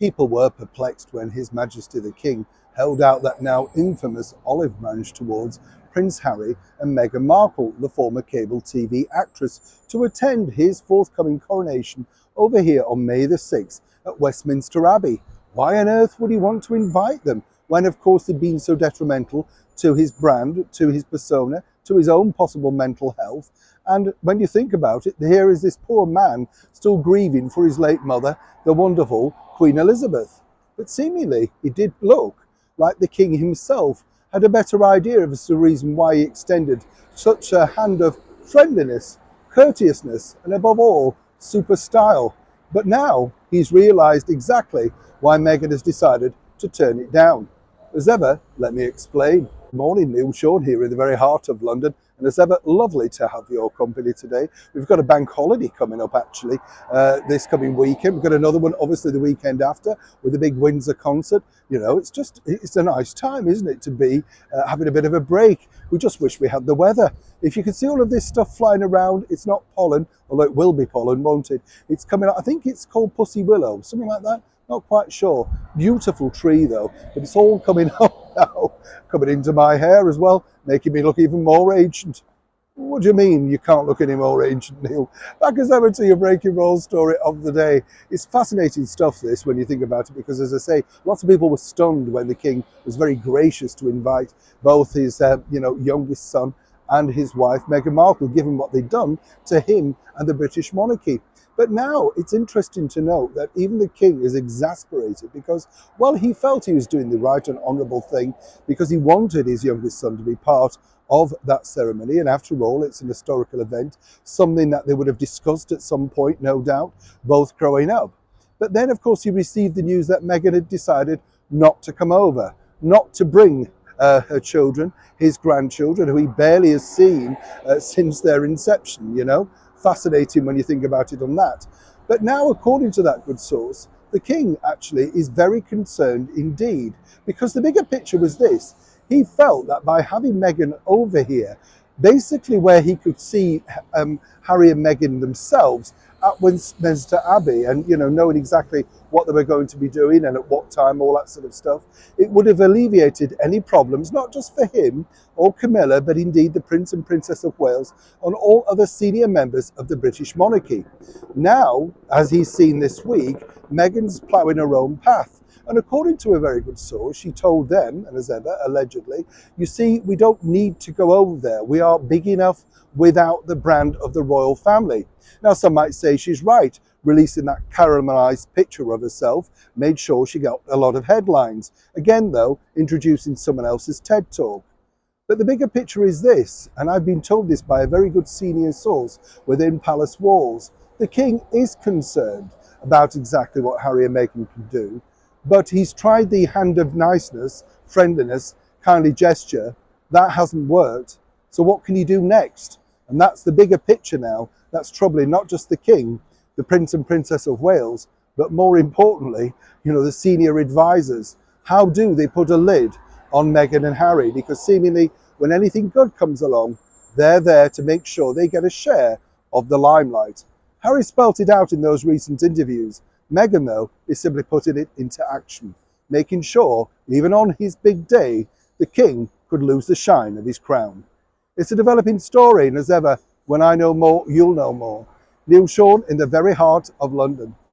People were perplexed when His Majesty the King held out that now infamous olive branch towards Prince Harry and Meghan Markle, the former cable TV actress, to attend his forthcoming coronation over here on May the 6th at Westminster Abbey. Why on earth would he want to invite them when, of course, they've been so detrimental to his brand, to his persona, to his own possible mental health? And when you think about it, here is this poor man still grieving for his late mother, the wonderful Queen Elizabeth. But seemingly, it did look like the king himself had a better idea of the reason why he extended such a hand of friendliness, courteousness, and above all, super style. But now he's realised exactly why Meghan has decided to turn it down. As ever, let me explain. Good morning, Neil Sean here in the very heart of London. And as ever, lovely to have your company today. We've got a bank holiday coming up actually this coming weekend. We've got another one obviously the weekend after with the big Windsor concert. You know, it's a nice time, isn't it, to be having a bit of a break. We just wish we had the weather. If you can see all of this stuff flying around, it's not pollen, although it will be pollen, won't it? It's coming out, I think it's called Pussy Willow, something like that. Not quite sure. Beautiful tree though, but it's all coming up now, coming into my hair as well, making me look even more ancient. What do you mean you can't look any more ancient, Neil? Back as ever to your breaking roll story of the day. It's fascinating stuff, this, when you think about it, because as I say, lots of people were stunned when the king was very gracious to invite both his youngest son and his wife, Meghan Markle, given what they'd done to him and the British monarchy. But now it's interesting to note that even the king is exasperated because, well, he felt he was doing the right and honourable thing because he wanted his youngest son to be part of that ceremony. And after all, it's an historical event, something that they would have discussed at some point, no doubt, both growing up. But then, of course, he received the news that Meghan had decided not to come over, not to bring her children, his grandchildren, who he barely has seen since their inception, you know. Fascinating when you think about it on that. But now, according to that good source, the king actually is very concerned indeed, because the bigger picture was this. He felt that by having Meghan over here, basically where he could see Harry and Meghan themselves at Westminster Abbey and, you know, knowing exactly what they were going to be doing and at what time, all that sort of stuff, it would have alleviated any problems, not just for him or Camilla, but indeed the Prince and Princess of Wales and all other senior members of the British monarchy. Now, as he's seen this week, Meghan's ploughing her own path. And according to a very good source, she told them, and as ever, allegedly, you see, we don't need to go over there. We are big enough without the brand of the royal family. Now, some might say she's right. Releasing that caramelized picture of herself made sure she got a lot of headlines. Again, though, introducing someone else's TED Talk. But the bigger picture is this, and I've been told this by a very good senior source within palace walls. The king is concerned about exactly what Harry and Meghan can do, but he's tried the hand of niceness, friendliness, kindly gesture. That hasn't worked. So what can he do next? And that's the bigger picture now. That's troubling not just the king, the Prince and Princess of Wales, but more importantly, you know, the senior advisors. How do they put a lid on Meghan and Harry? Because seemingly when anything good comes along, they're there to make sure they get a share of the limelight. Harry spelt it out in those recent interviews. Meghan, though, is simply putting it into action, making sure, even on his big day, the king could lose the shine of his crown. It's a developing story, and as ever, when I know more, you'll know more. Neil Sean in the very heart of London.